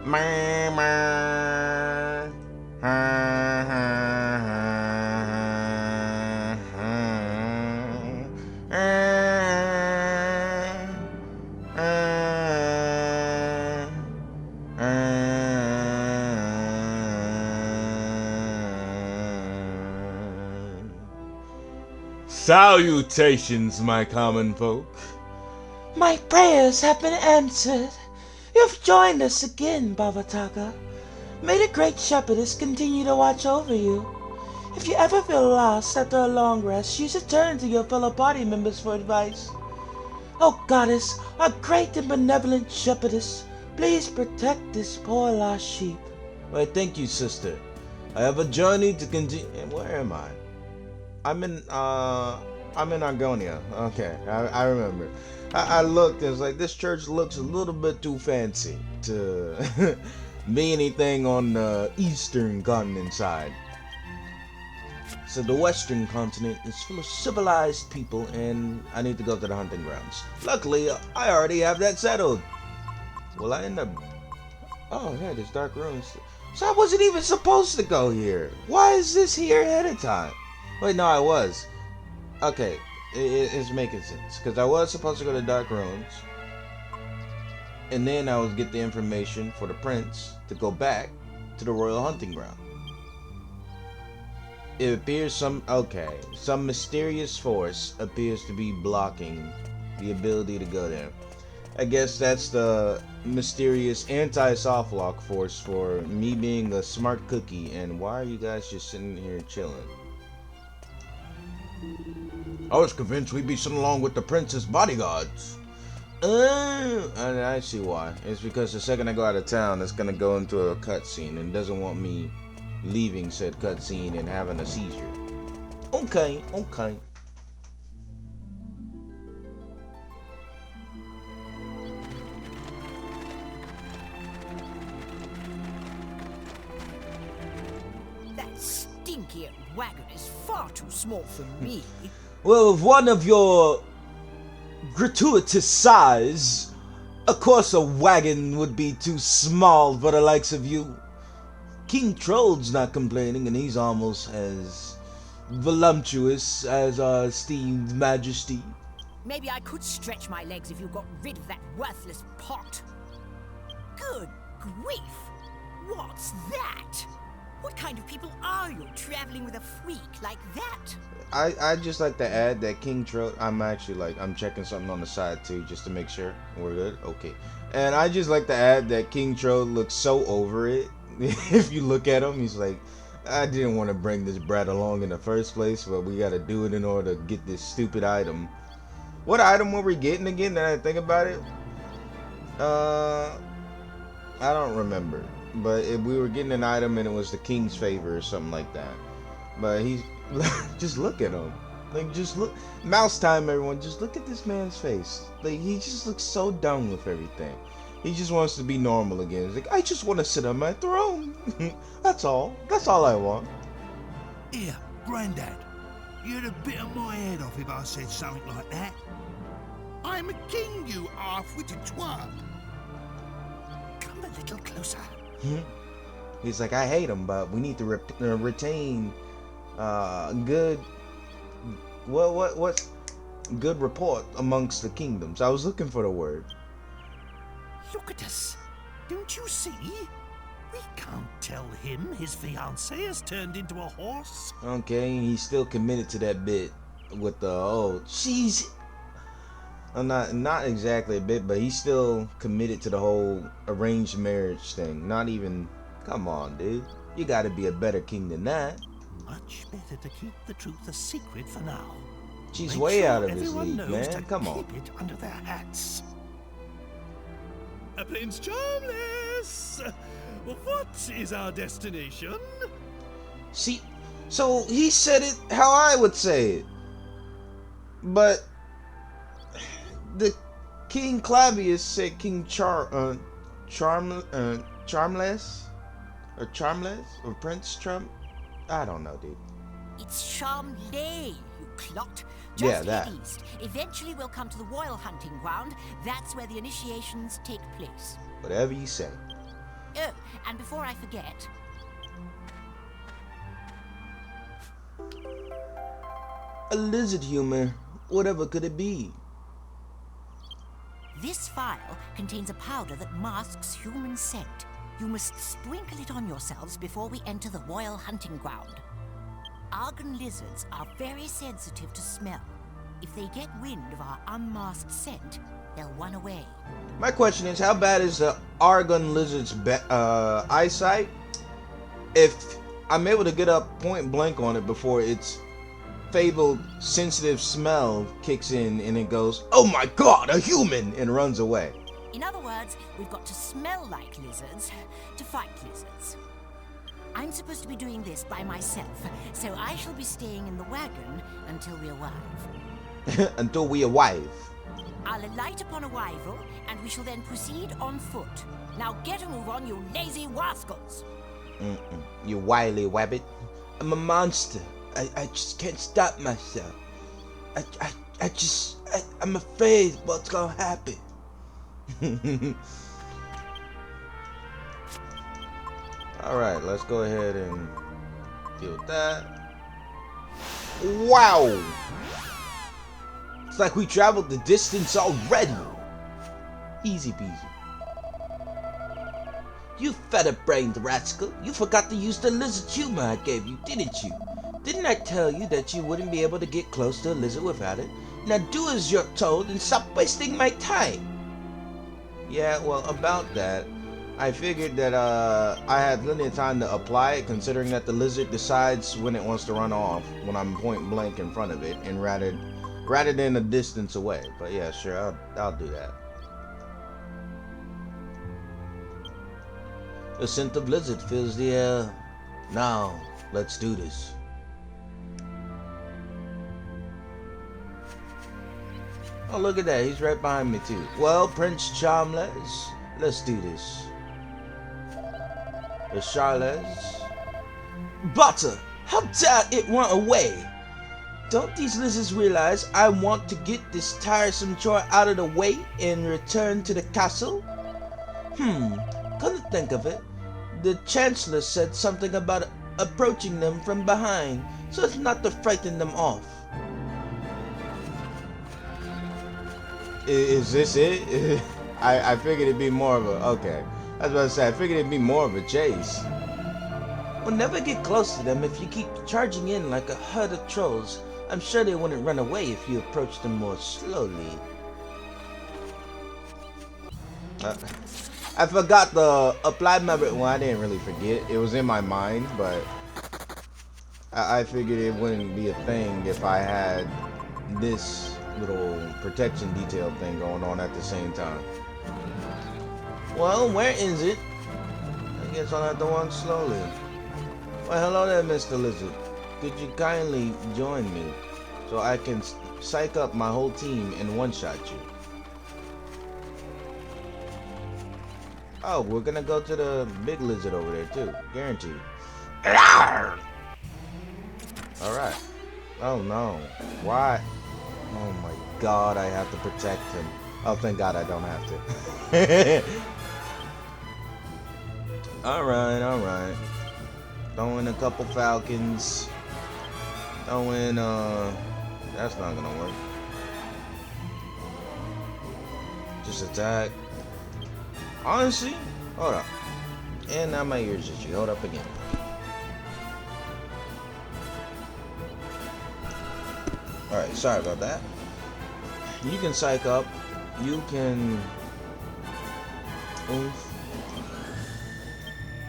Meh, meh. Ha, ha, ha, ha. Salutations, my common folk. My prayers have been answered. You've joined us again, Bavataka. May the Great Shepherdess continue to watch over you. If you ever feel lost after a long rest, you should turn to your fellow party members for advice. Oh, Goddess, our great and benevolent shepherdess, please protect this poor lost sheep. Why, thank you, sister. I have a journey to continue. Where am I? I'm in, I'm in Argonia. Okay, I remember. I looked and was like, this church looks a little bit too fancy to be anything on the eastern continent side. So the western continent is full of civilized people, and I need to go to the hunting grounds. Luckily, I already have that settled. Will I end up? Oh, yeah, there's dark ruins. So I wasn't even supposed to go here. Why is this here ahead of time? Wait, no, I was. Okay, it's making sense. Because I was supposed to go to Dark Ruins. And then I would get the information for the prince to go back to the royal hunting ground. It appears some mysterious force appears to be blocking the ability to go there. I guess that's the mysterious anti-soft lock force for me being a smart cookie. And why are you guys just sitting here chilling? I was convinced we'd be sitting along with the prince's bodyguards. And I see why. It's because the second I go out of town, it's gonna go into a cutscene and doesn't want me leaving said cutscene and having a seizure. Okay. That stinky wagon is far too small for me. Well, with one of your gratuitous size, of course a wagon would be too small for the likes of you. King Troll's not complaining, and he's almost as voluptuous as our esteemed majesty. Maybe I could stretch my legs if you got rid of that worthless pot. Good grief! What's that? What kind of people are you traveling with a freak like that? I just like to add that King Troll. I'm checking something on the side too, just to make sure we're good. Okay, and I just like to add that King Troll looks so over it. If you look at him, he's like, I didn't want to bring this brat along in the first place, but we got to do it in order to get this stupid item. What item were we getting again? Now that I think about it, I don't remember. But we were getting an item and it was the king's favor or something like that. But he's just look at him. Like, just look. Mouse time, everyone. Just look at this man's face. Like, he just looks so done with everything. He just wants to be normal again. He's like, I just want to sit on my throne. That's all. That's all I want. Here, Grandad. You'd have bitten my head off if I said something like that. I'm a king, you half-witted twat. Come a little closer. He's like, I hate him, but we need to retain good. What's good report amongst the kingdoms? I was looking for the word. Look at us. Don't you see? We can't tell him his fiancée has turned into a horse. Okay, he's still committed to that bit with the she's not exactly a bit, but he's still committed to the whole arranged marriage thing. Not even, come on, dude. You gotta be a better king than that. Much better to keep the truth a secret for now. She's Make way sure out of his everyone league, knows man. to Come on. keep it under their hats. Prince Charmless! What is our destination? See, so he said it how I would say it. But the King Clavius said King Charmless or Prince Charm. I don't know, dude. It's Charmley, you clot. Yeah, Just that. head east. Eventually we'll come to the royal hunting ground. That's where the initiations take place. Whatever you say. And before I forget, A lizard humor. Whatever could it be? this vial contains a powder that masks human scent. You must sprinkle it on yourselves before we enter the royal hunting ground. Argon lizards are very sensitive to smell. If they get wind of our unmasked scent, they'll run away. My question is, how bad is the Argon lizard's eyesight? If I'm able to get up point blank on it before its fabled sensitive smell kicks in and it goes, "Oh my god, a human!" and runs away. In other words, we've got to smell like lizards to fight lizards. I'm supposed to be doing this by myself, so I shall be staying in the wagon until we arrive. Until we arrive. I'll alight upon arrival, and we shall then proceed on foot. Now get a move on, you lazy rascals! You wily wabbit. I'm a monster. I just can't stop myself. I'm afraid what's gonna happen. Alright, let's go ahead and deal with that. Wow! It's like we traveled the distance already. Easy peasy. You feather-brained rascal. You forgot to use the lizard humor I gave you, didn't you? Didn't I tell you that you wouldn't be able to get close to a lizard without it? Now do as you're told and stop wasting my time. Yeah, well, about that, I figured that I had plenty of time to apply it, considering that the lizard decides when it wants to run off when I'm point blank in front of it, and rather than a distance away. But yeah, sure, I'll do that. The scent of lizard fills the air. Now, let's do this. Oh, look at that. He's right behind me, too. Well, Prince Charmless, let's do this. The Charles. Butter! How dare it run away? Don't these lizards realize I want to get this tiresome chore out of the way and return to the castle? Come to think of it, the Chancellor said something about approaching them from behind, so as not to frighten them off. Is this it? I figured it'd be more of a... Okay. I was about to say, I figured it'd be more of a chase. We'll never get close to them if you keep charging in like a herd of trolls. I'm sure they wouldn't run away if you approach them more slowly. I forgot the apply memory. Well, I didn't really forget. It was in my mind, but I figured it wouldn't be a thing if I had this little protection detail thing going on at the same time. Well, where is it? I guess I'll have to walk slowly. Well, hello there, Mr. Lizard. Could you kindly join me so I can psych up my whole team and one-shot you? Oh, we're gonna go to the big lizard over there too, guaranteed. Alright. Oh no. Why? Oh my god, I have to protect him. Oh, thank god I don't have to. Alright. Throw in a couple falcons. Throw in, that's not gonna work. Just attack. Honestly, hold up. And now my ears itchy. Hold up again. Alright, sorry about that. You can psych up. You can... Oof.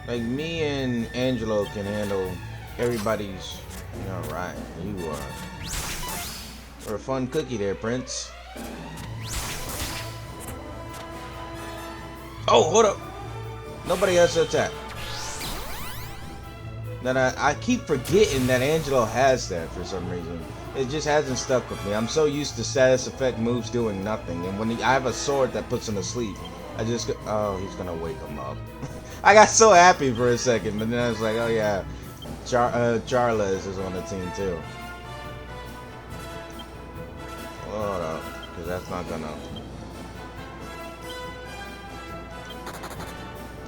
Like, me and Angelo can handle everybody's... Alright, you are... We're a fun cookie there, Prince. Oh, hold up. Nobody has to attack. Then I keep forgetting that Angelo has that for some reason. It just hasn't stuck with me. I'm so used to status effect moves doing nothing. And when I have a sword that puts him to sleep, I just go, oh, he's gonna wake him up. I got so happy for a second, but then I was like, oh yeah, Charles is on the team too. Hold up, because that's not gonna...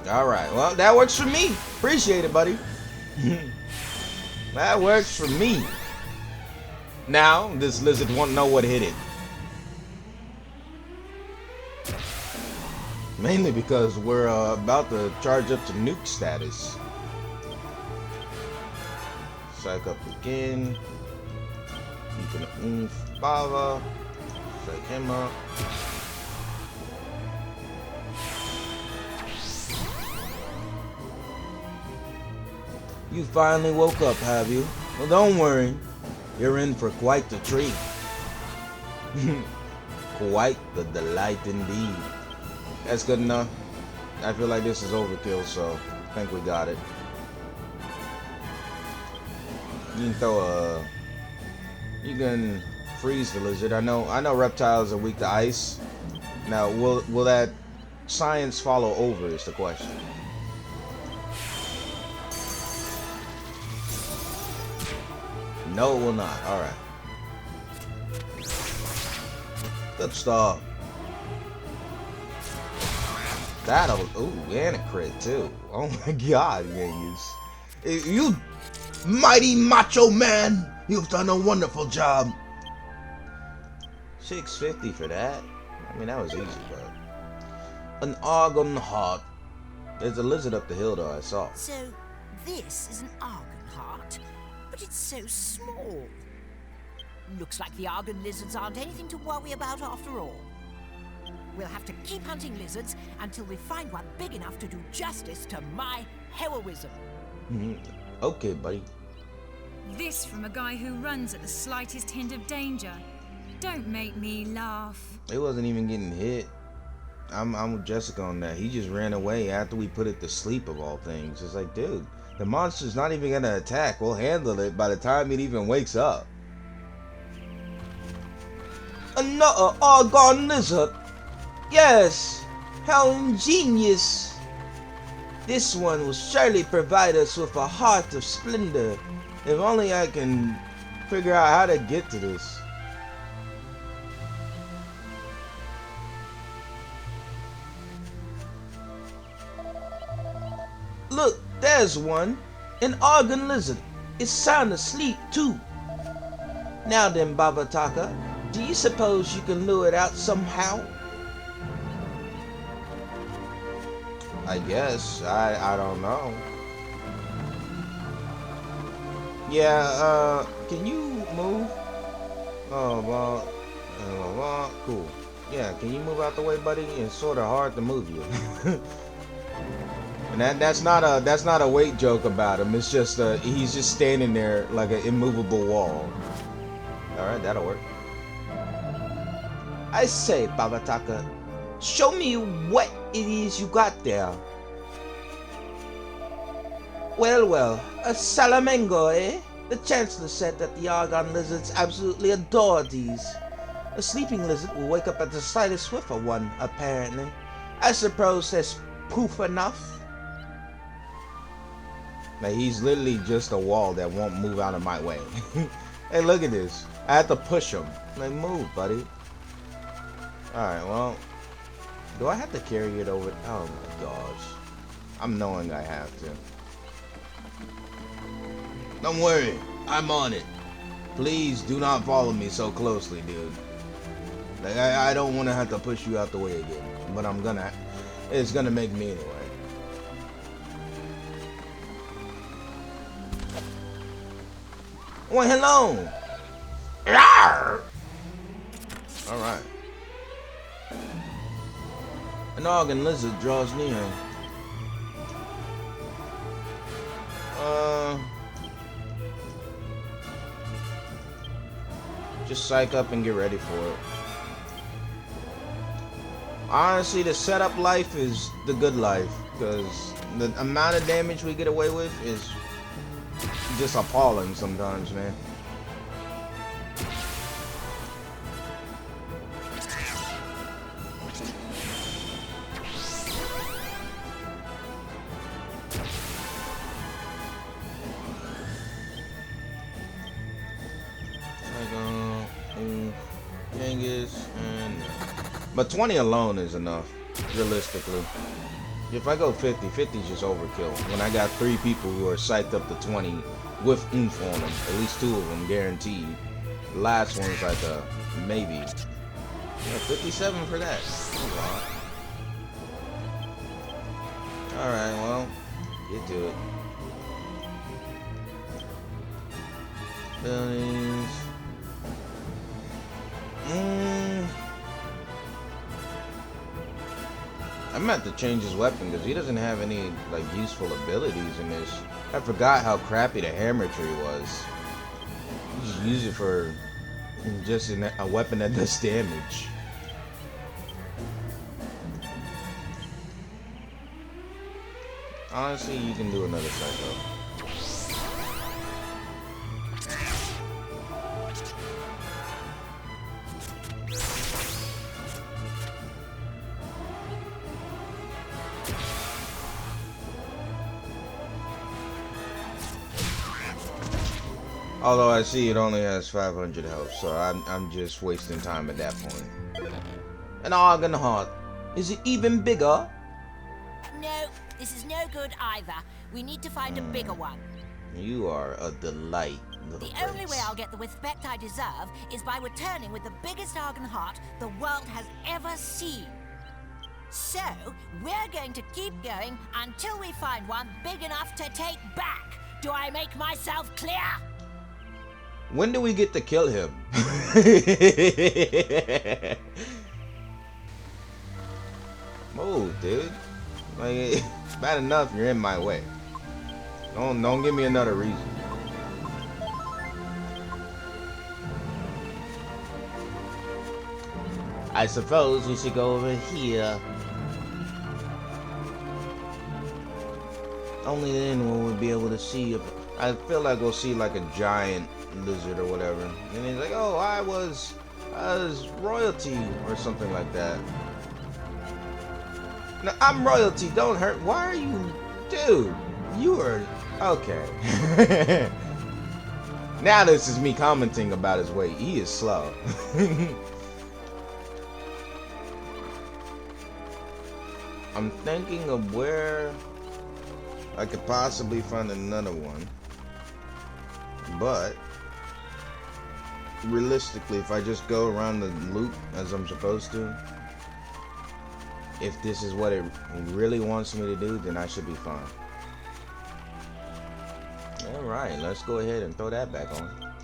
Alright, well, that works for me. Appreciate it, buddy. That works for me. Now, this lizard won't know what hit it. Mainly because we're about to charge up to nuke status. Psych up again. You can Bava. Psych him up. You finally woke up, have you? Well, don't worry. You're in for quite the treat. Quite the delight indeed. That's good enough. I feel like this is overkill, so I think we got it. You can throw a... You can freeze the lizard. I know reptiles are weak to ice. Now, will that science follow over is the question. No, it will not. Alright. Good stuff. That'll... Ooh, and a crit, too. Oh my god, Genghis. You mighty macho man! You've done a wonderful job. 650 for that? I mean, that was easy, bro. An argon heart. There's a lizard up the hill, though, I saw. So, this is an argon heart, but it's so small. Looks like the argon lizards aren't anything to worry about after all. We'll have to keep hunting lizards until we find one big enough to do justice to my heroism. Okay, buddy. This from a guy who runs at the slightest hint of danger. Don't make me laugh. It wasn't even getting hit. I'm with Jessica on that. He just ran away after we put it to sleep, of all things. It's like, dude, the monster's not even gonna attack. We'll handle it by the time it even wakes up. Another argon lizard. Yes, how ingenious. This one will surely provide us with a heart of splendor. If only I can figure out how to get to this. Look, there's one. An argon lizard. It's sound asleep too. Now then, Babataka, do you suppose you can lure it out somehow? I guess. I don't know. Yeah, can you move? Oh, well, cool. Yeah, can you move out the way, buddy? It's sort of hard to move you. And that's not a weight joke about him. It's just he's just standing there like an immovable wall. All right, that'll work. I say, Babataka, show me what it is you got there. Well, a salamengo, eh? The Chancellor said that the argon lizards absolutely adore these. A sleeping lizard will wake up at the slightest whiff of one, apparently. I suppose that's proof enough. Now, he's literally just a wall that won't move out of my way. Hey, look at this. I have to push him. Like, move, buddy. Alright, well. Do I have to carry it over? Oh my gosh. I'm knowing I have to. Don't worry. I'm on it. Please do not follow me so closely, dude. Like, I don't want to have to push you out the way again. But I'm gonna. It's gonna make me anyway. Well, hello. Alright. An argon lizard draws near. Just psych up and get ready for it. Honestly, the setup life is the good life, because the amount of damage we get away with is just appalling sometimes, man. But 20 alone is enough, realistically. If I go 50, 50 is just overkill. When I got 3 people who are psyched up to 20 with oomph on them, at least 2 of them guaranteed. The last one's like a maybe. Yeah, 57 for that. Alright, well, get to it. Buildings. I meant to change his weapon because he doesn't have any like useful abilities in this. I forgot how crappy the hammer tree was. You just use it for just a weapon that does damage. Honestly, you can do another cycle. Although I see it only has 500 health, so I'm just wasting time at that point. An organ heart. Is it even bigger? No, this is no good either. We need to find a bigger one. You are a delight, little The only way I'll get the respect I deserve is by returning with the biggest organ heart the world has ever seen. So, we're going to keep going until we find one big enough to take back. Do I make myself clear? When do we get to kill him? Move, dude. Like, it's bad enough you're in my way. Don't give me another reason. I suppose we should go over here. Only then will we be able to see if I feel like we'll see like a giant lizard or whatever. And he's like, oh, I was royalty or something like that. No, I'm royalty, don't hurt. Why are you, dude? You are, okay. Now this is me commenting about his weight. He is slow. I'm thinking of where I could possibly find another one. But realistically, if I just go around the loop as I'm supposed to, if this is what it really wants me to do, then I should be fine. Alright, let's go ahead and throw that back on.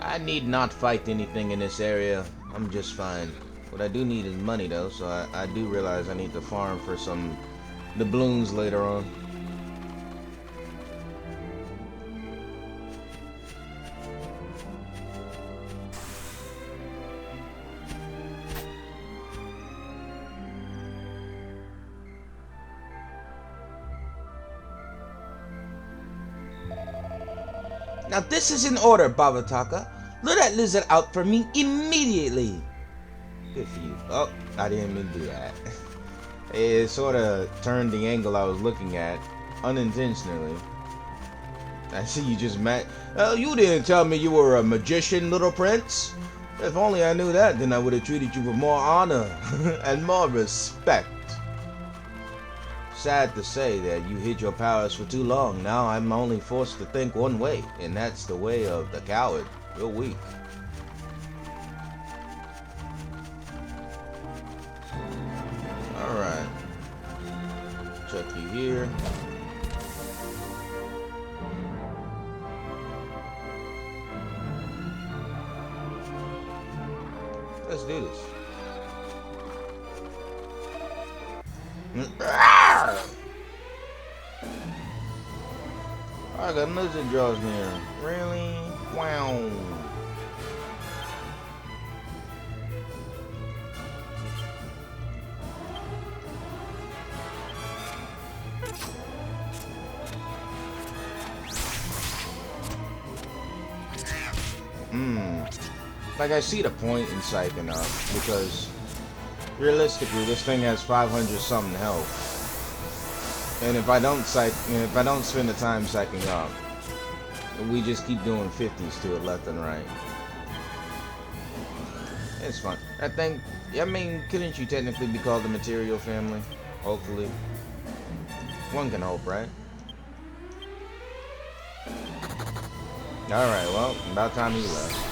I need not fight anything in this area. I'm just fine. What I do need is money though, so I do realize I need to farm for some doubloons later on. Now this is in order, Babataka. Lure that lizard out for me immediately. Good for you. Oh, I didn't mean to do that. It sort of turned the angle I was looking at unintentionally. I see you just met. Oh, you didn't tell me you were a magician, little prince. If only I knew that, then I would have treated you with more honor and more respect. Sad to say that you hid your powers for too long. Now I'm only forced to think one way, and that's the way of the coward. You're weak. Alright. Check you here. Let's do this. I got lizard jaws here. Really? Wow. Like, I see the point in psyching up, because realistically this thing has 500 something health, and if I don't spend the time psyching up, we just keep doing 50s to it left and right. It's fun. I think Yeah, I mean, couldn't you technically be called the material family? Hopefully. One can hope, right? Alright, well, about time he left.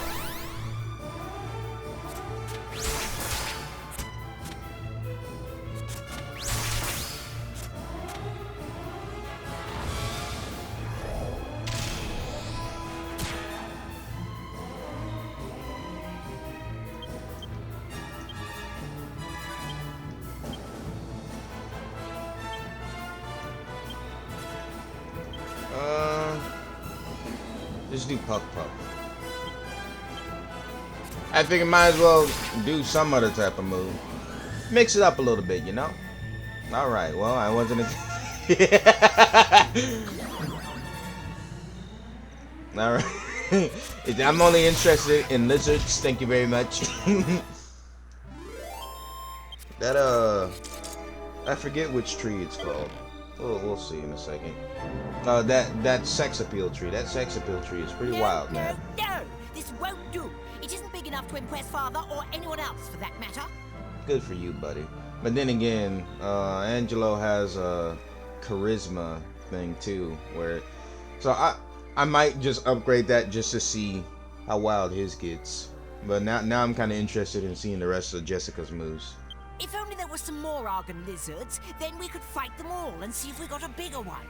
Just do Puff Puff. I figure might as well do some other type of move. Mix it up a little bit, you know? Alright, well, I wasn't... Alright. I'm only interested in lizards, thank you very much. That, I forget which tree it's called. We'll see in a second. That sex appeal tree. That sex appeal tree is pretty wild, man. No! This won't do! It isn't big enough to impress Father or anyone else, for that matter. Good for you, buddy. But then again, Angelo has a charisma thing too, where... So I might just upgrade that just to see how wild his gets. But now I'm kind of interested in seeing the rest of Jessica's moves. If only there were some more Argon lizards, then we could fight them all and see if we got a bigger one.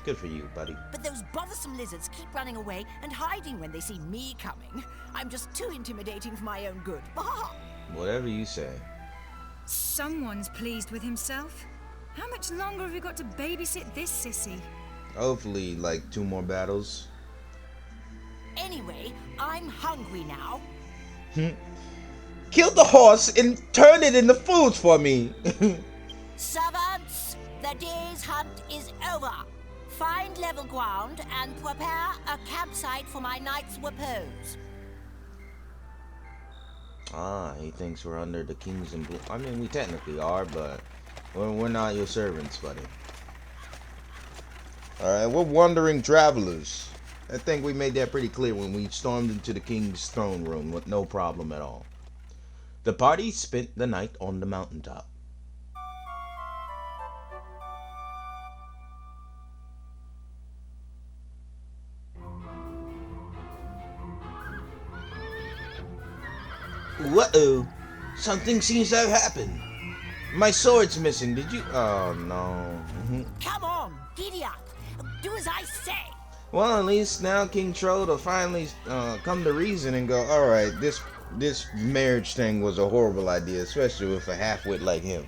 Good for you, buddy. But those bothersome lizards keep running away and hiding when they see me coming. I'm just too intimidating for my own good. Whatever you say. Someone's pleased with himself. How much longer have we got to babysit this sissy? Hopefully, like 2 more battles. Anyway, I'm hungry now. Kill the horse and turn it into food for me. Servants, the day's hunt is over. Find level ground and prepare a campsite for my night's repose. Ah, he thinks we're under the kings and blue. I mean, we technically are, but we're not your servants, buddy. Alright, we're wandering travelers. I think we made that pretty clear when we stormed into the king's throne room with no problem at all. The party spent the night on the mountaintop. Whoa! Something seems to have happened. My sword's missing. Did you? Oh no. Come on, giddy up. Do as I say. Well, at least now King Troll will finally come to reason and go, all right, this marriage thing was a horrible idea, especially with a half-wit like him.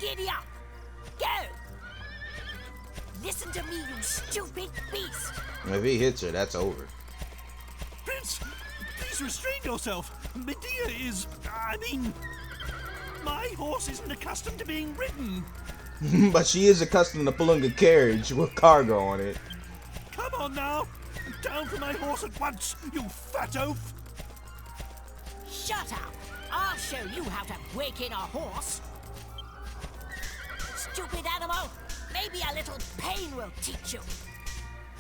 Giddy up. Go. Listen to me, you stupid beast. If he hits her, that's over. Prince, please restrain yourself. Medea is... I mean... My horse isn't accustomed to being ridden. But she is accustomed to pulling a carriage with cargo on it. Come on now. Down from my horse at once, you fat oaf. Shut up. I'll show you how to break in a horse. Stupid animal. Maybe a little pain will teach you.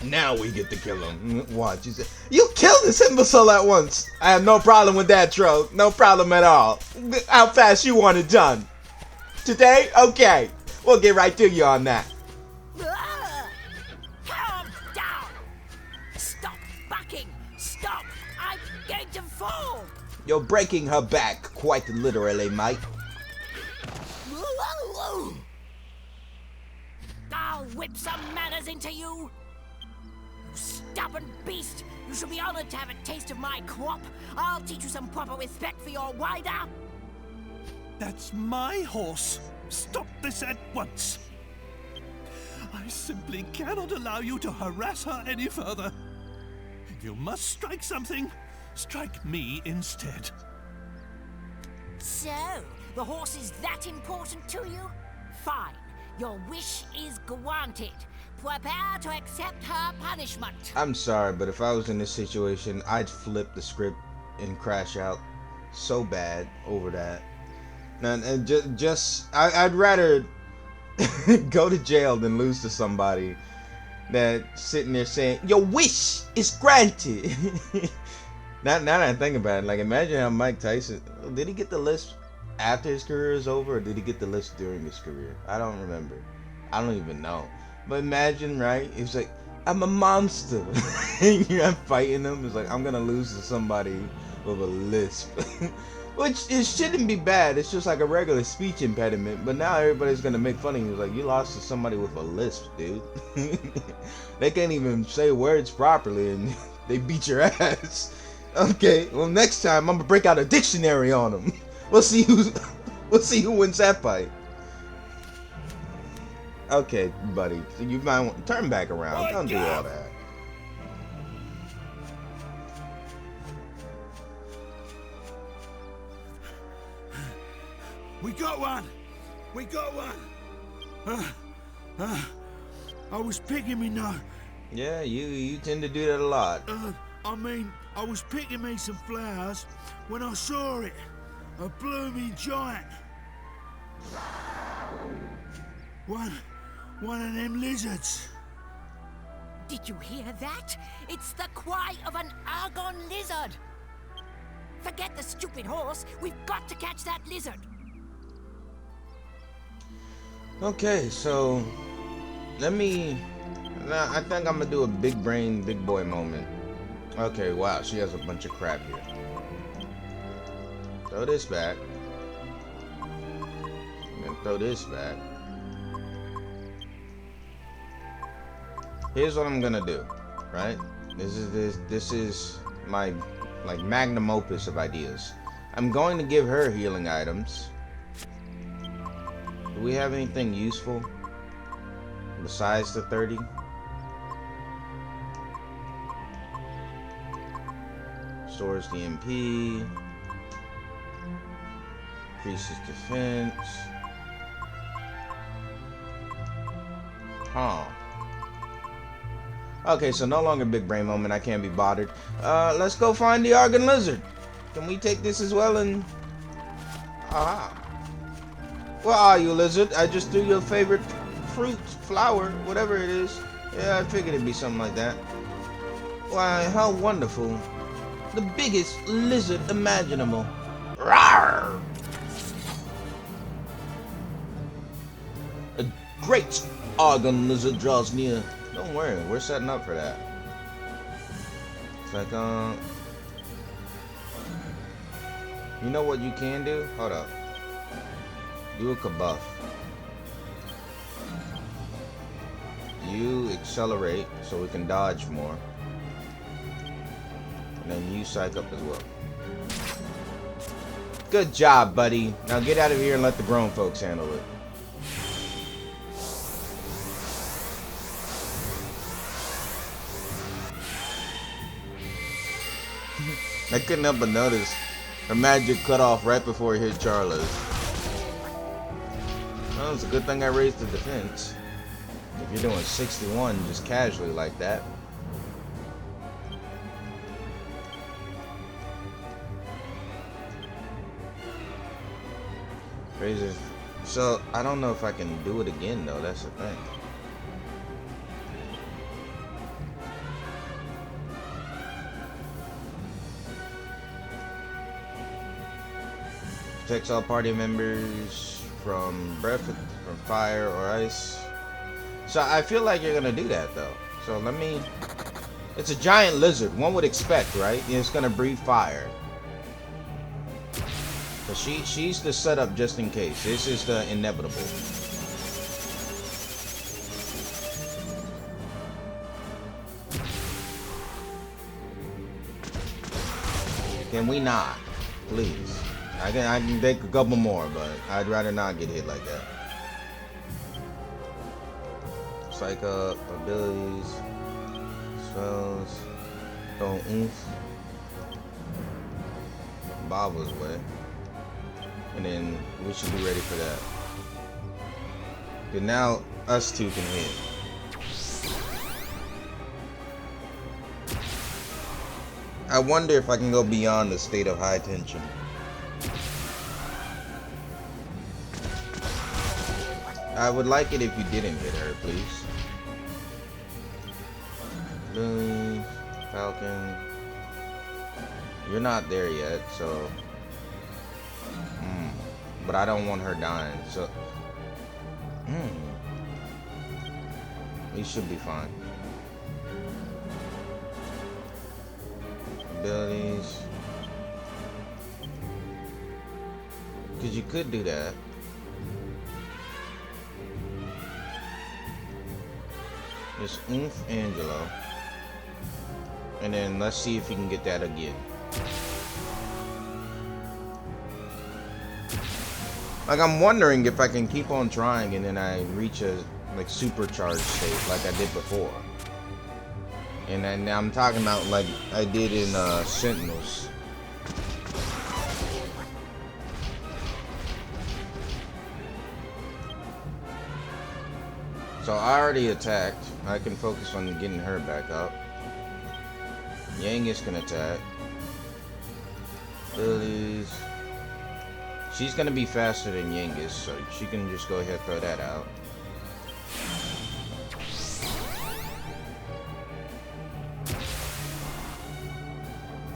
Now we get to kill him. Watch, you killed this imbecile at once. I have no problem with that, Troll. No problem at all. How fast you want it done? Today? Okay. We'll get right to you on that. Calm down. Stop bucking. Stop. I'm going to fall. You're breaking her back, quite literally, mate. I'll whip some manners into you. You stubborn beast. You should be honored to have a taste of my crop. I'll teach you some proper respect for your rider. That's my horse. Stop this at once. I simply cannot allow you to harass her any further. If you must strike something, strike me instead. So, the horse is that important to you? Fine. Your wish is granted. Prepare to accept her punishment. I'm sorry, but if I was in this situation, I'd flip the script and crash out so bad over that. And I'd rather go to jail than lose to somebody that's sitting there saying, your wish is granted. Now that I think about it, like imagine how Mike Tyson, did he get the lisp? after his career is over, or did he get the list during his career? I don't remember. I don't even know. But imagine, right? It's like, I'm a monster. And you're fighting him. It's like, I'm gonna lose to somebody with a lisp. Which, it shouldn't be bad. It's just like a regular speech impediment. But now everybody's gonna make fun of you. It's like, you lost to somebody with a lisp, dude. They can't even say words properly and they beat your ass. Okay, well next time I'm gonna break out a dictionary on them. We'll see who wins that fight. Okay, buddy, so you might want to turn back around. Don't do all that. We got one! We got one! I was picking me nose. Yeah, you tend to do that a lot. I was picking me some flowers when I saw it. A blooming giant. One of them lizards. Did you hear that? It's the cry of an Argon lizard. Forget the stupid horse. We've got to catch that lizard. Okay, so I think I'm gonna do a big brain, big boy moment. Okay, wow, she has a bunch of crap here. Throw this back. And then throw this back. Here's what I'm gonna do, right? This is my like magnum opus of ideas. I'm going to give her healing items. Do we have anything useful besides the 30? Stores the MP. Increases defense. Huh. Okay, so no longer big brain moment. I can't be bothered. Let's go find the Argon Lizard. Can we take this as well and... Ah. Where are you, lizard? I just threw your favorite fruit, flower, whatever it is. Yeah, I figured it'd be something like that. Why, how wonderful. The biggest lizard imaginable. Rawr! A great Argon Lizard draws near. Don't worry, we're setting up for that. It's like, you know what you can do? Hold up. Do a kabuff. You accelerate so we can dodge more. And then you psych up as well. Good job, buddy. Now get out of here and let the grown folks handle it. I couldn't help but notice her magic cut off right before it hit Charla's. Well, it's a good thing I raised the defense. If you're doing 61 just casually like that. Crazy. So, I don't know if I can do it again though, that's the thing. Protects all party members from breath, from fire or ice. So I feel like you're gonna do that though. So let me. It's a giant lizard. One would expect, right? It's gonna breathe fire. But she's the setup just in case. This is the inevitable. Can we not, please? I can take a couple more, but I'd rather not get hit like that. Psych up, abilities, spells, don't oomph. Bob was wet. And then we should be ready for that. But now us two can hit. I wonder if I can go beyond the state of high tension. I would like it if you didn't hit her, please. Lily, Falcon. You're not there yet, so... but I don't want her dying. So, we should be fine. Abilities. Because you could do that. It's Oomph Angelo. And then let's see if you can get that again. Like, I'm wondering if I can keep on trying and then I reach a like supercharged state like I did before. And then I'm talking about like I did in Sentinels. So I already attacked. I can focus on getting her back up. Yangus can attack. Abilities. She's gonna be faster than Yangus, so she can just go ahead and throw that out.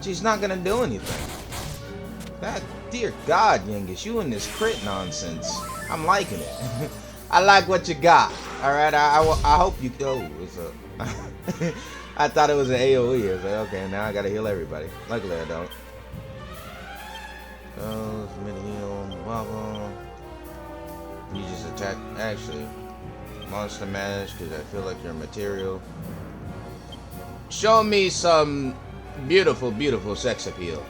She's not gonna do anything. That, dear God, Yangus, you and this crit nonsense. I'm liking it. I like what you got. All right, I hope you. Oh, it's a. I thought it was an AOE. I was like, okay, now I gotta heal everybody. Luckily, I don't. Oh, mid heal, blah blah. You just attack. Actually, monster manage because I feel like you're material. Show me some beautiful, beautiful sex appeal.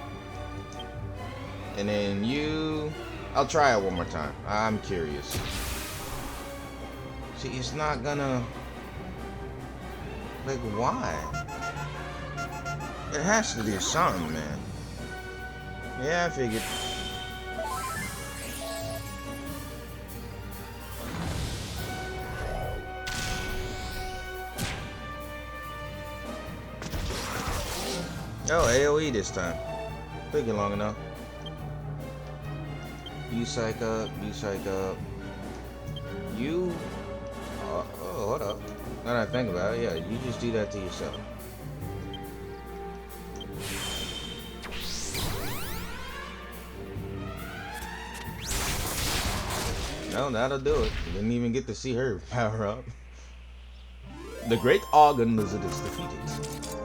And then you. I'll try it one more time. I'm curious. See, it's not gonna. Like, why? It has to be something, man. Yeah, I figured. Oh, AoE this time. Took you long enough. You psych up, you psych up. You. Oh, hold up. Now that I think about it, yeah, you just do that to yourself. No, that'll do it. You didn't even get to see her power up. The Great Organ Lizard is defeated.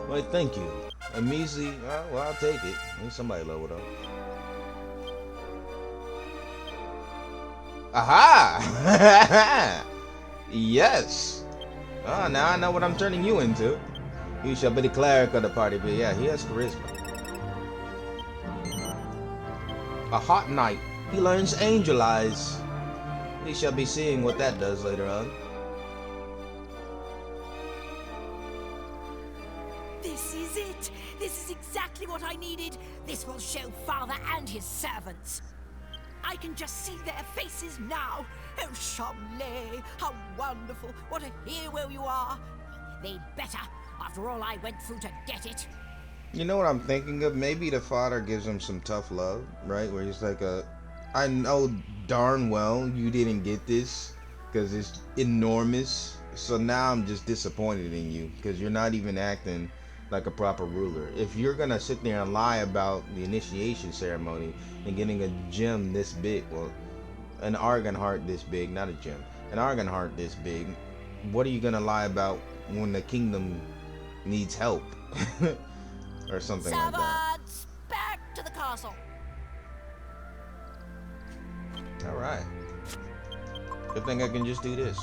Why, thank you. A measly, well, I'll take it. Maybe somebody leveled up. Aha! Yes! Oh, now I know what I'm turning you into. You shall be the cleric of the party, but yeah, he has charisma. A hot knight. He learns angel eyes. We shall be seeing what that does later on. This is it! This is exactly what I needed! This will show Father and his servants. I can just see their faces now. Oh, Chamlay, how wonderful! What a hero you are! They'd better, after all I went through to get it. You know what I'm thinking of? Maybe the father gives him some tough love, right? Where he's like, I know darn well you didn't get this because it's enormous. So now I'm just disappointed in you because you're not even acting like a proper ruler. If you're gonna sit there and lie about the initiation ceremony and getting a gem this big, well, an Argon heart this big, not a gem, an Argon heart this big, what are you gonna lie about when the kingdom needs help? Or something like that. Servants, back to the castle. Alright. Good thing I can just do this.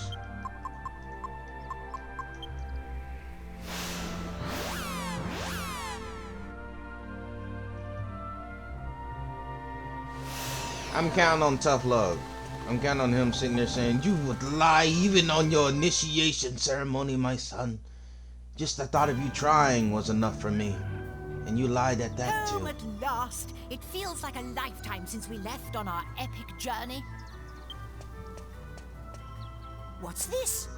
I'm counting on tough love. I'm counting on him sitting there saying, you would lie even on your initiation ceremony, my son. Just the thought of you trying was enough for me. And you lied at that too. Home at last. It feels like a lifetime since we left on our epic journey. What's this?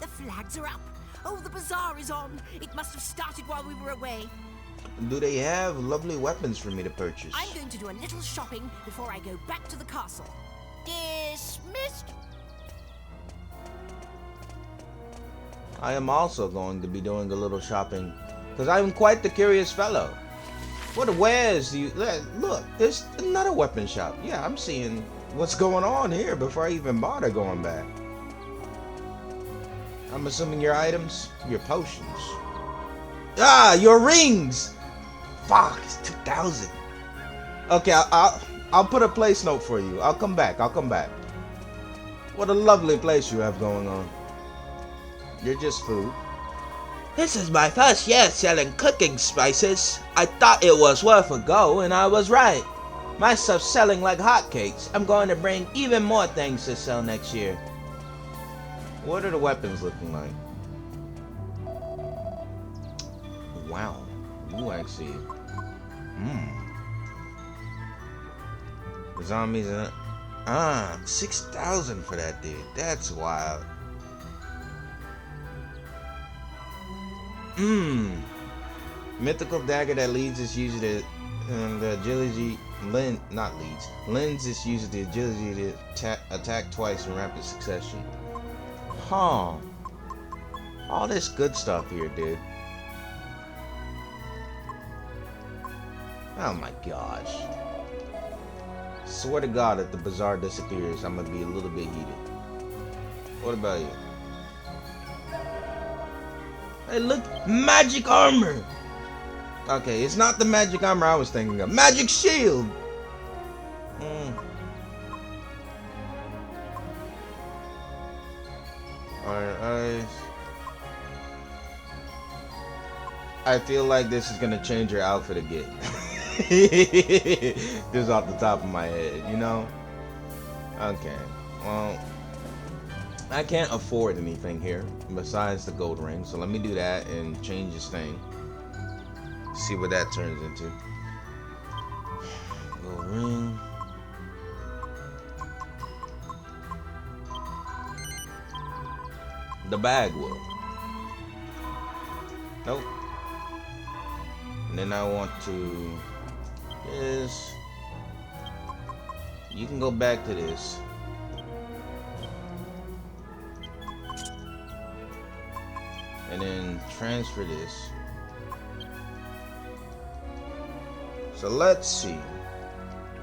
The flags are up. Oh, the bazaar is on. It must have started while we were away. Do they have lovely weapons for me to purchase? I'm going to do a little shopping before I go back to the castle. Dismissed. I am also going to be doing a little shopping, because I'm quite the curious fellow. What wares do you look? There's another weapon shop. Yeah, I'm seeing what's going on here before I even bother going back. I'm assuming your items, your potions. Ah, your rings. Fuck, it's 2,000. Okay, I'll put a place note for you. I'll come back. I'll come back. What a lovely place you have going on. You're just food. This is my first year selling cooking spices. I thought it was worth a go, and I was right. My stuff's selling like hotcakes. I'm going to bring even more things to sell next year. What are the weapons looking like? Wow. You actually... The zombies and... 6,000 for that dude. That's wild. Mythical dagger that leads is usually the agility lends is usually the agility to attack twice in rapid succession. Huh. All this good stuff here, dude. Oh my gosh. Swear to God, if the bazaar disappears, I'm gonna be a little bit heated. What about you? Hey, look, magic armor. Okay, it's not the magic armor I was thinking of. Magic shield. Alright, I feel like this is gonna change your outfit again. Just off the top of my head, you know? Okay, well, I can't afford anything here besides the gold ring, so let me do that and change this thing. See what that turns into. Gold ring. The bag will. Nope. And then I want to this. You can go back to this. And then transfer this. So let's see.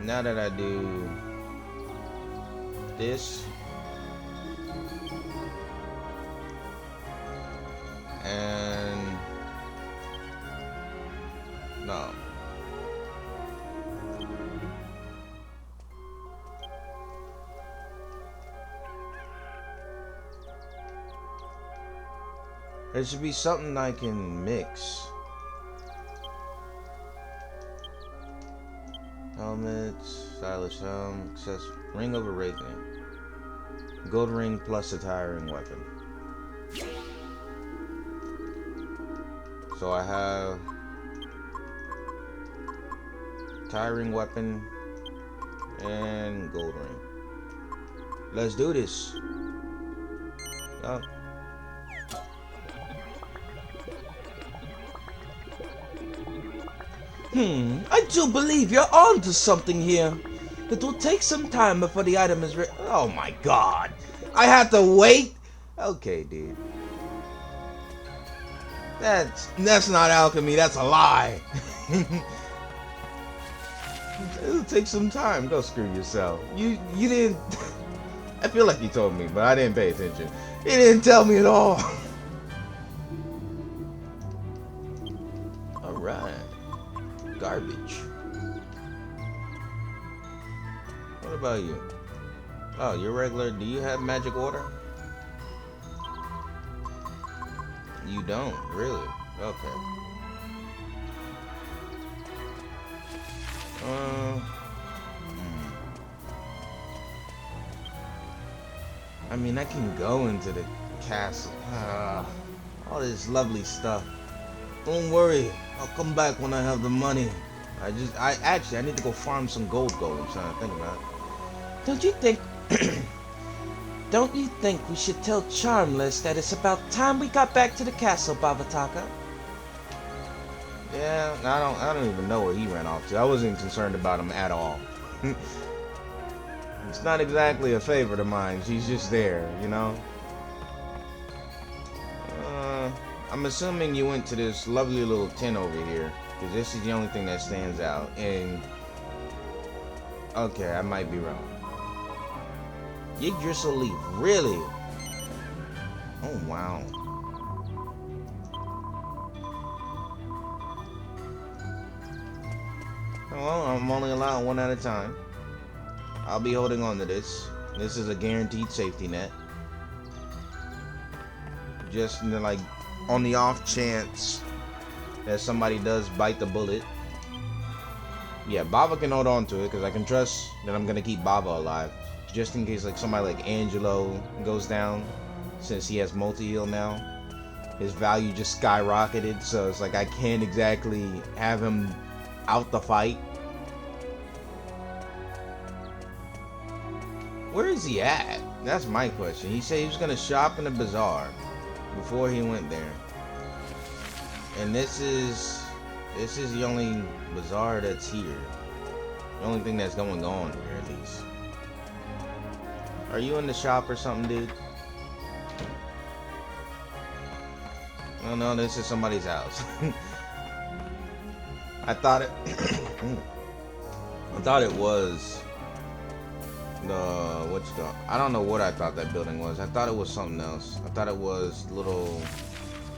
Now that I do this and no. There should be something I can mix. Helmets, stylish helm, accessory, ring of awakening, gold ring plus a tiring weapon. So I have tiring weapon and gold ring. Let's do this. Oh. I do believe you're onto something here. It will take some time before the item is ready. Oh my god. I have to wait? Okay, dude. That's not alchemy, that's a lie. It'll take some time. Go screw yourself. You didn't I feel like you told me, but I didn't pay attention. You didn't tell me at all. Alright. Garbage. What about you? Oh, you're regular. Do you have magic order? You don't, really? Okay. I mean, I can go into the castle. All this lovely stuff. Don't worry, I'll come back when I have the money. I need to go farm some gold golems. I'm thinking about it. Don't you think we should tell Charmless that it's about time we got back to the castle, Bavataka? Yeah, I don't even know where he ran off to. I wasn't concerned about him at all. It's not exactly a favorite of mine. She's just there, you know? I'm assuming you went to this lovely little tent over here. Because this is the only thing that stands out. And okay, I might be wrong. Yggdrasil leaf, really? Oh wow. Well, I'm only allowed one at a time. I'll be holding on to this. This is a guaranteed safety net. Just like on the off chance that somebody does bite the bullet. Yeah, Bava can hold on to it because I can trust that I'm gonna keep Bava alive. Just in case like somebody like Angelo goes down, since he has multi-heal now. His value just skyrocketed, so it's like I can't exactly have him out the fight. Where is he at? That's my question. He said he was gonna shop in the bazaar before he went there. And this is the only bazaar that's here. The only thing that's going on here, at least. Are you in the shop or something, dude? Oh no, this is somebody's house. I thought it was the I don't know what I thought that building was. I thought it was something else. I thought it was little,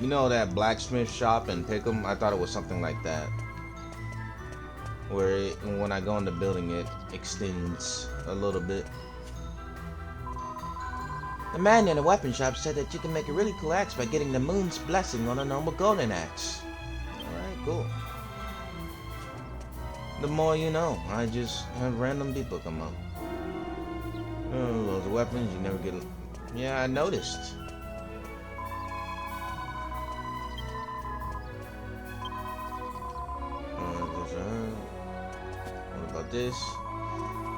you know, that blacksmith shop in Pickham. I thought it was something like that, where when I go in the building it extends a little bit. The man in the weapon shop said that you can make a really cool axe by getting the moon's blessing on a normal golden axe. Alright, cool. The more you know. I just have random people come up. Oh, those weapons, you never get... Yeah, I noticed. What about this?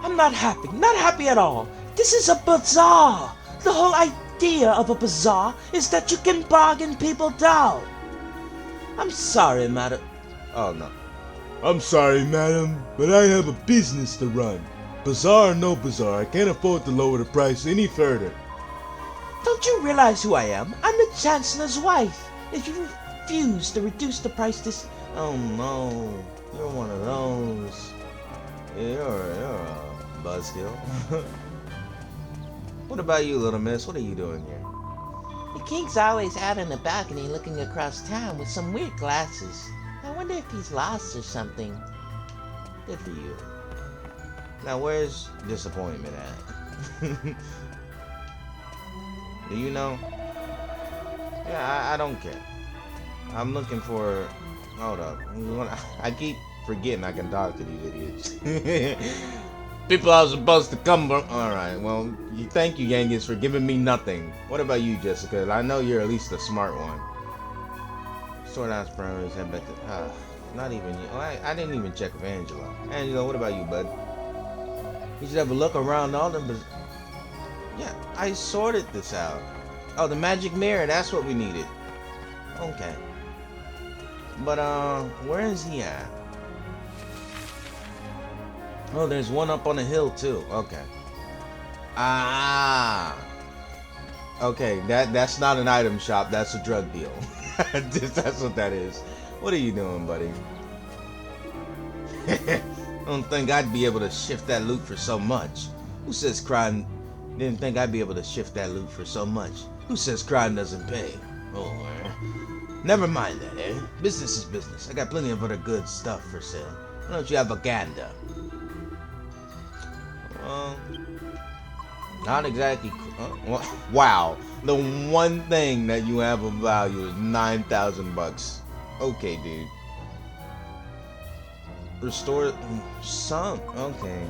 I'm not happy at all. This is a bazaar. The whole idea of a bazaar is that you can bargain people down. I'm sorry, madam. Oh, no. I'm sorry, madam, but I have a business to run. Bazaar or no bazaar, I can't afford to lower the price any further. Don't you realize who I am? I'm the Chancellor's wife. If you refuse to reduce the price this... Oh, no. You're one of those. You're a buzzkill. What about you, little miss? What are you doing here? The king's always out on the balcony looking across town with some weird glasses. I wonder if he's lost or something. Good for you. Now, where's disappointment at? Do you know? Yeah, I don't care. I'm looking for... Hold up. I keep forgetting I can talk to these idiots. People are supposed to come from... Alright, well, thank you, Yangus, for giving me nothing. What about you, Jessica? I know you're at least the smart one. Sort out priorities, head back to... not even you. Oh, I didn't even check with Angela. Angela, what about you, bud? You should have a look around all them... Yeah, I sorted this out. Oh, the magic mirror, that's what we needed. Okay. But, where is he at? Oh, there's one up on the hill, too. Okay. Ah! Okay, that's not an item shop, that's a drug deal. That's what that is. What are you doing, buddy? I don't think I'd be able to shift that loot for so much. Who says crime... Didn't think I'd be able to shift that loot for so much. Who says crime doesn't pay? Oh, never mind that, eh? Business is business. I got plenty of other good stuff for sale. Why don't you have a gander? Well, not exactly... wow. The one thing that you have of value is 9,000 bucks. Okay, dude. Restore some. Okay.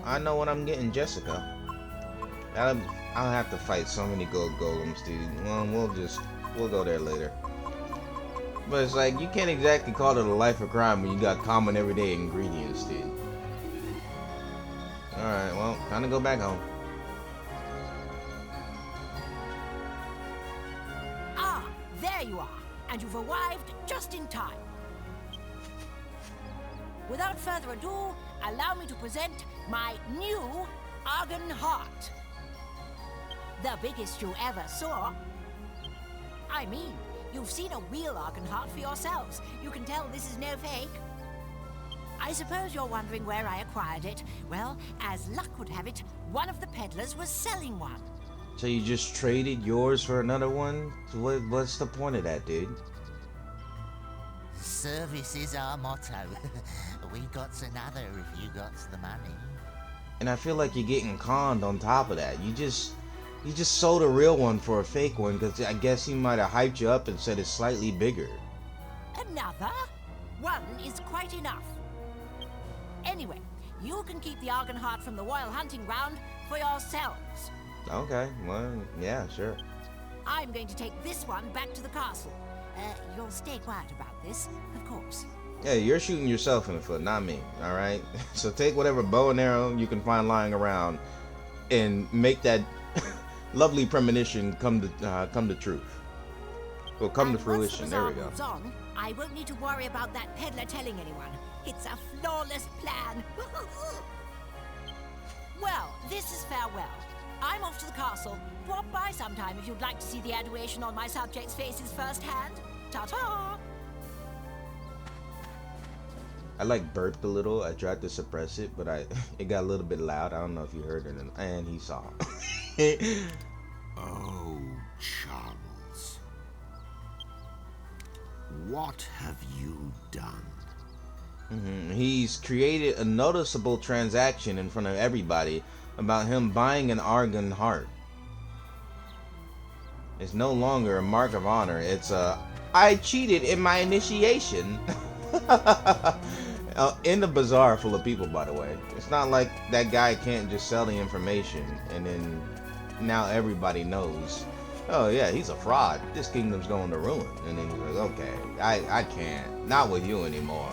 I know what I'm getting, Jessica. I'll have to fight so many gold golems, dude. Well, we'll go there later. But it's like, you can't exactly call it a life of crime when you got common everyday ingredients, dude. Alright, well, time to go back home. Ah, there you are. And you've arrived just in time. Without further ado, allow me to present my new Argon Heart. The biggest you ever saw. I mean, You've seen a real Argonheart for yourselves. You can tell this is no fake. I suppose you're wondering where I acquired it. Well, as luck would have it, one of the peddlers was selling one. So you just traded yours for another one? So what's the point of that, dude? Service is our motto. We got another if you got the money. And I feel like you're getting conned on top of that. You just sold a real one for a fake one because I guess he might have hyped you up and said it's slightly bigger. Another? One is quite enough. Anyway, you can keep the Argonheart from the Royal Hunting Ground for yourselves. Okay, well, yeah, sure. I'm going to take this one back to the castle. You'll stay quiet about this, of course. Yeah, you're shooting yourself in the foot, not me, alright? So take whatever bow and arrow you can find lying around and make that lovely premonition come to truth. Well, come to fruition, there we go. Moves on, I won't need to worry about that peddler telling anyone. It's a flawless plan. Well, this is farewell. I'm off to the castle. Drop by sometime if you'd like to see the adoration on my subjects' faces firsthand. Ta-ta! I like burped a little. I tried to suppress it, but it got a little bit loud. I don't know if you heard it, and he saw. Oh, Charles. What have you done? He's created a noticeable transaction in front of everybody about him buying an Argon heart. It's no longer a mark of honor. It's I cheated in my initiation. In the bazaar full of people, by the way. It's not like that guy can't just sell the information and then now everybody knows. Oh yeah, he's a fraud. This kingdom's going to ruin. And then he's like, okay, I can't. Not with you anymore.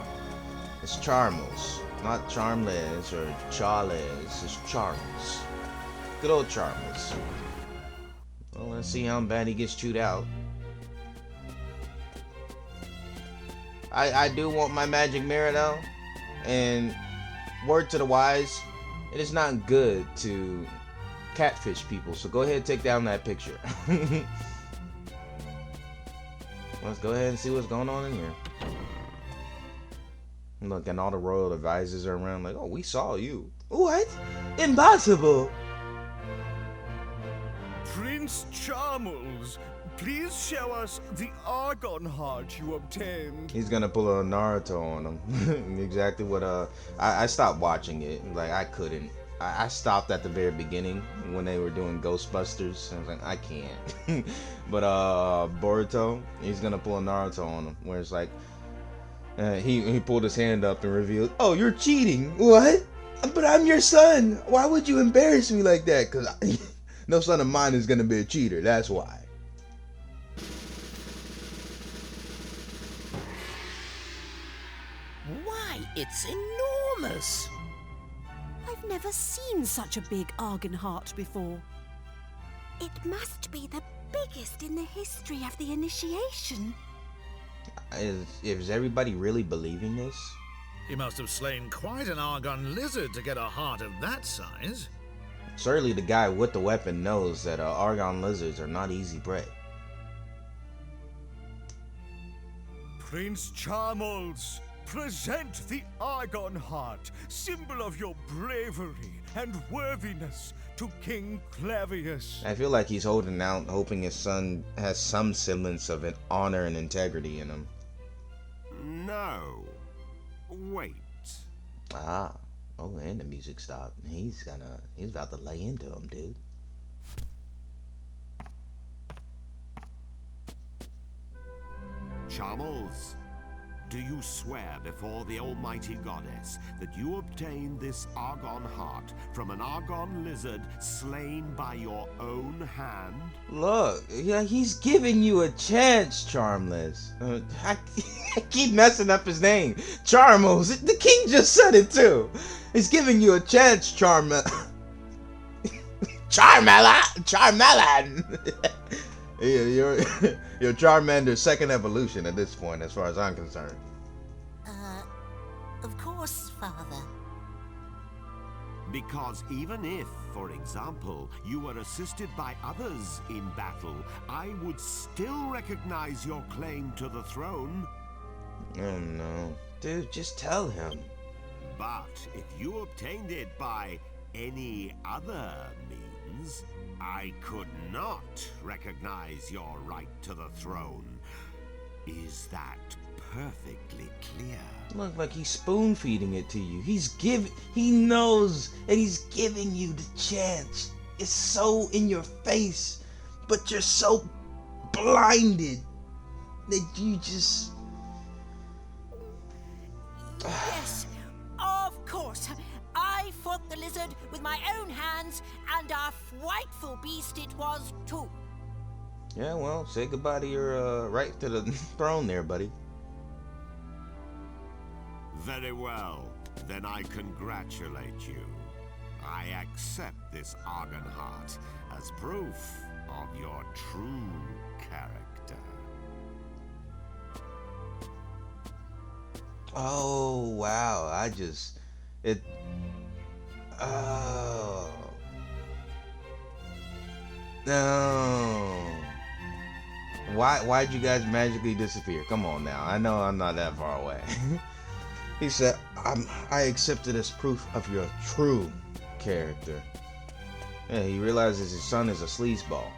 It's Charles, not Charmless or Charles. It's Charles. Good old Charles. Well, let's see how bad he gets chewed out. I do want my magic mirror though, and word to the wise, it is not good to catfish people, so go ahead and take down that picture. Let's go ahead and see what's going on in here. Look, and all the royal advisors are around like, oh, we saw you. What? Impossible! Prince Charles, please show us the Argon heart you obtained. He's gonna pull a Naruto on him. Exactly what I stopped watching it. Like I couldn't. I stopped at the very beginning when they were doing Ghostbusters. I was like, I can't. But Boruto, he's gonna pull a Naruto on him, where it's like he pulled his hand up and revealed, oh, you're cheating. What? But I'm your son. Why would you embarrass me like that? Cause no son of mine is gonna be a cheater. That's why. Why, it's enormous! I've never seen such a big Argonheart before. It must be the biggest in the history of the initiation. Is everybody really believing this? He must have slain quite an Argon lizard to get a heart of that size. Certainly the guy with the weapon knows that Argon lizards are not easy prey. Prince Charles, present the Argon heart, symbol of your bravery and worthiness, to King Clavius. I feel like he's holding out, hoping his son has some semblance of an honor and integrity in him. No. Wait. Ah. Oh, and the music stopped. He's about to lay into him, dude. Charles, do you swear before the almighty goddess that you obtained this Argon heart from an Argon lizard slain by your own hand? Look, yeah, he's giving you a chance, Charmless. I keep messing up his name. Charmos. The king just said it too. He's giving you a chance, Charmelan. You're Charmander's second evolution at this point, as far as I'm concerned. Of course, Father. Because even if, for example, you were assisted by others in battle, I would still recognize your claim to the throne. Oh no. Dude, just tell him. But if you obtained it by any other means, I could not recognize your right to the throne. Is that perfectly clear? Look like he's spoon feeding it to you. He knows, and he's giving you the chance. It's so in your face, but you're so blinded that you just... Yes, of course. I fought the lizard with my own hands, and a frightful beast it was too. Yeah, well, say goodbye to your right to the throne there, buddy. Very well. Then I congratulate you. I accept this Argon heart as proof of your true character. Oh, wow. Oh. No. Why'd you guys magically disappear? Come on now. I know I'm not that far away. He said, I accept it as proof of your true character. Yeah, he realizes his son is a sleazeball.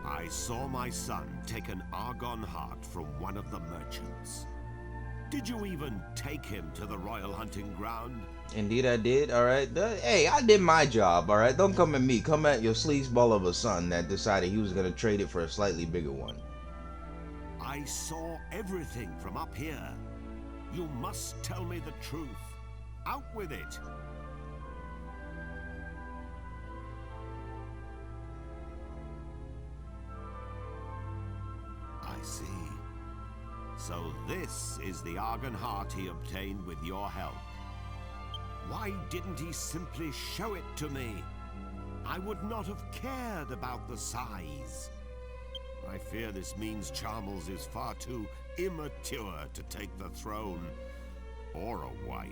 I saw my son take an Argon heart from one of the merchants. Did you even take him to the royal hunting ground? Indeed I did, alright. Hey, I did my job, alright? Don't come at me. Come at your sleazeball of a son that decided he was going to trade it for a slightly bigger one. I saw everything from up here. You must tell me the truth. Out with it. I see. So this is the Argon heart he obtained with your help. Why didn't he simply show it to me? I would not have cared about the size. I fear this means Charmles is far too immature to take the throne, or a wife.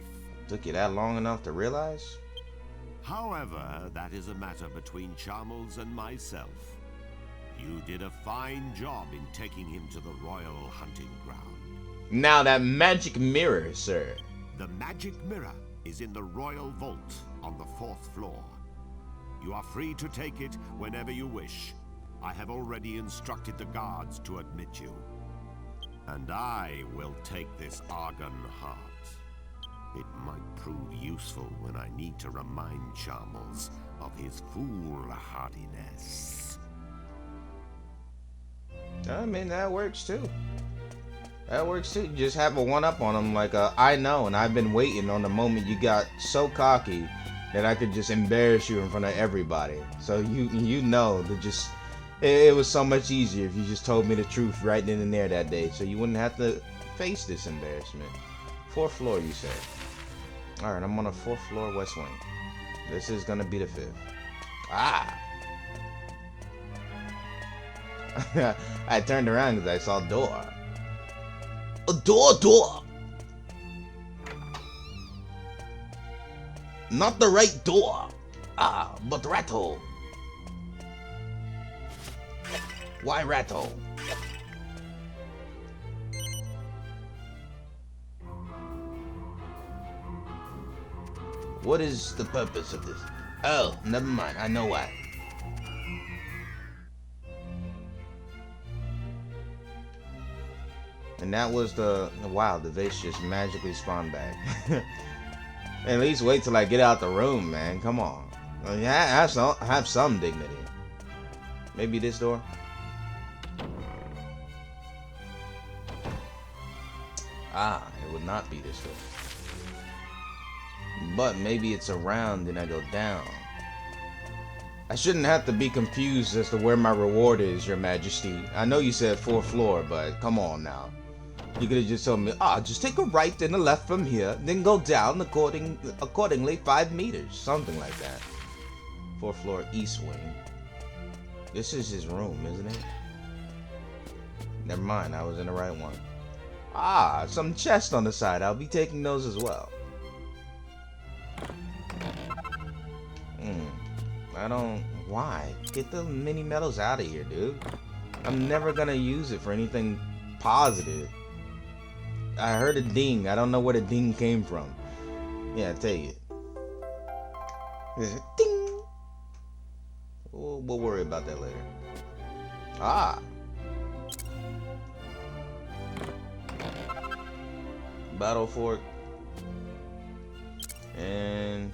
Took you that long enough to realize? However, that is a matter between Charmles and myself. You did a fine job in taking him to the royal hunting ground. Now that magic mirror, sir. The magic mirror is in the royal vault on the 4th floor. You are free to take it whenever you wish. I have already instructed the guards to admit you. And I will take this Argon heart. It might prove useful when I need to remind Charmles of his foolhardiness. I mean, that works too. That works too. You just have a one-up on him like, I know, and I've been waiting on the moment you got so cocky that I could just embarrass you in front of everybody. So you know that just... It was so much easier if you just told me the truth right then and there that day, so you wouldn't have to face this embarrassment. 4th floor, you said. Alright, I'm on the 4th floor west wing. This is gonna be the 5th. Ah! I turned around because I saw a door. A door! Not the right door! Ah, but rattle! Why rattle? What is the purpose of this? Oh, never mind. I know why. And that was wow, the vase just magically spawned back. At least wait till I get out the room, man. Come on. Yeah, have some dignity. Maybe this door? Ah, it would not be this door. But maybe it's around and I go down. I shouldn't have to be confused as to where my reward is, Your Majesty. I know you said 4th floor, but come on now. You could have just told me, just take a right and a left from here, then go down accordingly 5 meters. Something like that. 4th floor east wing. This is his room, isn't it? Never mind, I was in the right one. Ah, some chest on the side. I'll be taking those as well. I don't... Why? Get the mini medals out of here, dude. I'm never gonna use it for anything positive. I heard a ding. I don't know where the ding came from. Yeah, take it. Ding! We'll worry about that later. Ah! Battle fork. And...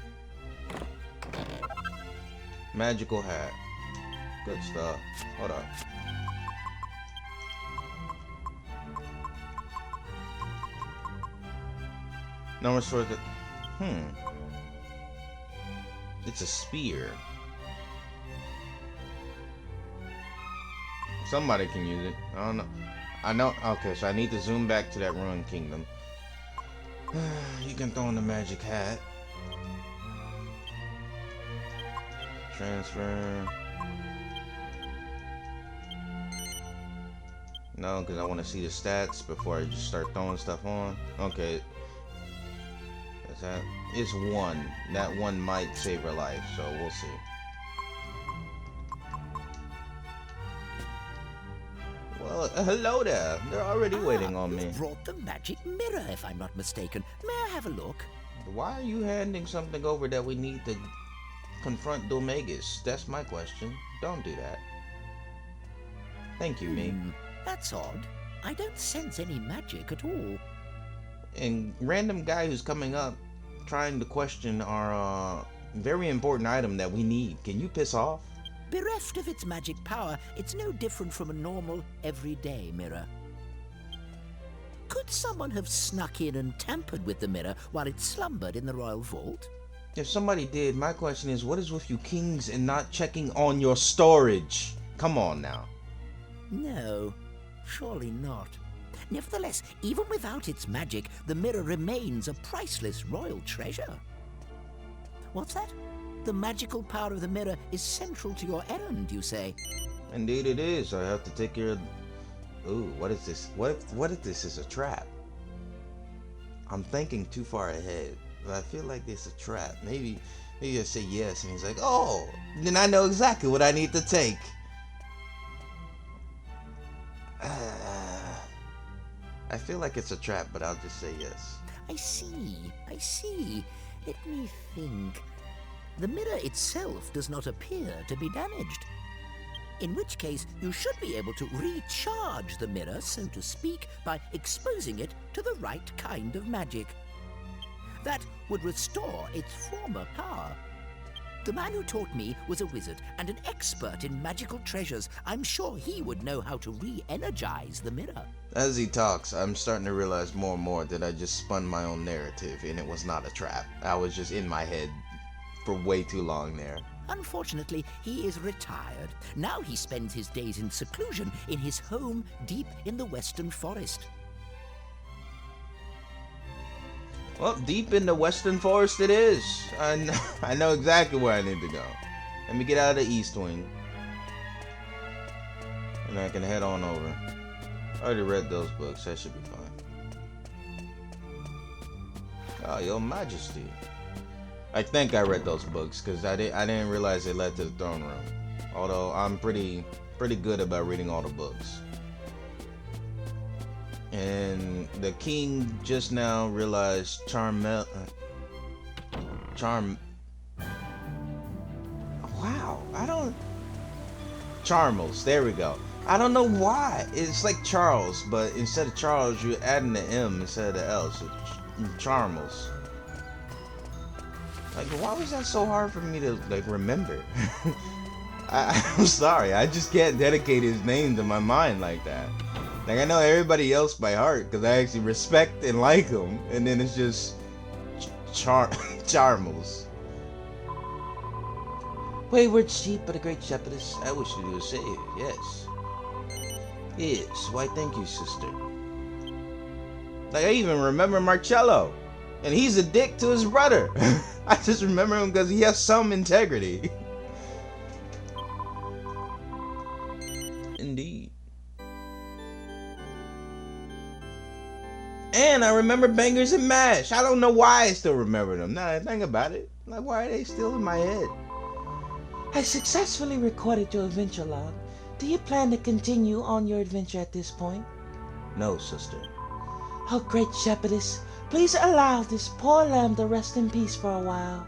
magical hat. Good stuff. Hold up. No more swords that... It's a spear. Somebody can use it. I don't know. I know. Okay, so I need to zoom back to that ruined kingdom. You can throw in the magic hat. Transfer. No, because I want to see the stats before I just start throwing stuff on. Okay. Is that? It's 1. That one might save her life, so we'll see. Well, hello there. They're already waiting on me. You brought the magic mirror, if I'm not mistaken. May I have a look? Why are you handing something over that we need to confront Domegas? That's my question. Don't do that. Thank you, me. That's odd. I don't sense any magic at all. And random guy who's coming up trying to question our very important item that we need. Can you piss off? Bereft of its magic power, it's no different from a normal, everyday mirror. Could someone have snuck in and tampered with the mirror while it slumbered in the royal vault? If somebody did, my question is, what is with you kings and not checking on your storage? Come on now. No, surely not. Nevertheless, even without its magic, the mirror remains a priceless royal treasure. What's that? The magical power of the mirror is central to your errand, you say? Indeed it is. I have to take care of... Ooh, what is this? What if this is a trap? I'm thinking too far ahead. But I feel like this is a trap. Maybe I say yes, and he's like, oh, then I know exactly what I need to take. I feel like it's a trap, but I'll just say yes. I see. Let me think. The mirror itself does not appear to be damaged. In which case, you should be able to recharge the mirror, so to speak, by exposing it to the right kind of magic. That would restore its former power. The man who taught me was a wizard and an expert in magical treasures. I'm sure he would know how to re-energize the mirror. As he talks, I'm starting to realize more and more that I just spun my own narrative, and it was not a trap. I was just in my head for way too long there. Unfortunately, he is retired. Now he spends his days in seclusion in his home deep in the western forest. Well, deep in the western forest it is. I know exactly where I need to go. Let me get out of the east wing. And I can head on over. I already read those books. That should be fine. Oh, Your Majesty. I think I read those books because I didn't realize they led to the throne room. Although I'm pretty good about reading all the books. And the king just now realized Wow, Charmels, there we go. I don't know why. It's like Charles, but instead of Charles, you're adding the M instead of the L, so Charmels. Like, why was that so hard for me to, like, remember? I'm sorry, I just can't dedicate his name to my mind like that. Like, I know everybody else by heart, because I actually respect and like him, and then it's just Charmels. Wayward sheep, but a great shepherdess, I wish to do a save, yes. Yes, why thank you, sister. Like, I even remember Marcello, and he's a dick to his brother. I just remember him because he has some integrity. Indeed. And I remember Bangers and Mash. I don't know why I still remember them. Now that I think about it. Like, why are they still in my head? I successfully recorded your adventure log. Do you plan to continue on your adventure at this point? No, sister. Oh, great shepherdess, please allow this poor lamb to rest in peace for a while.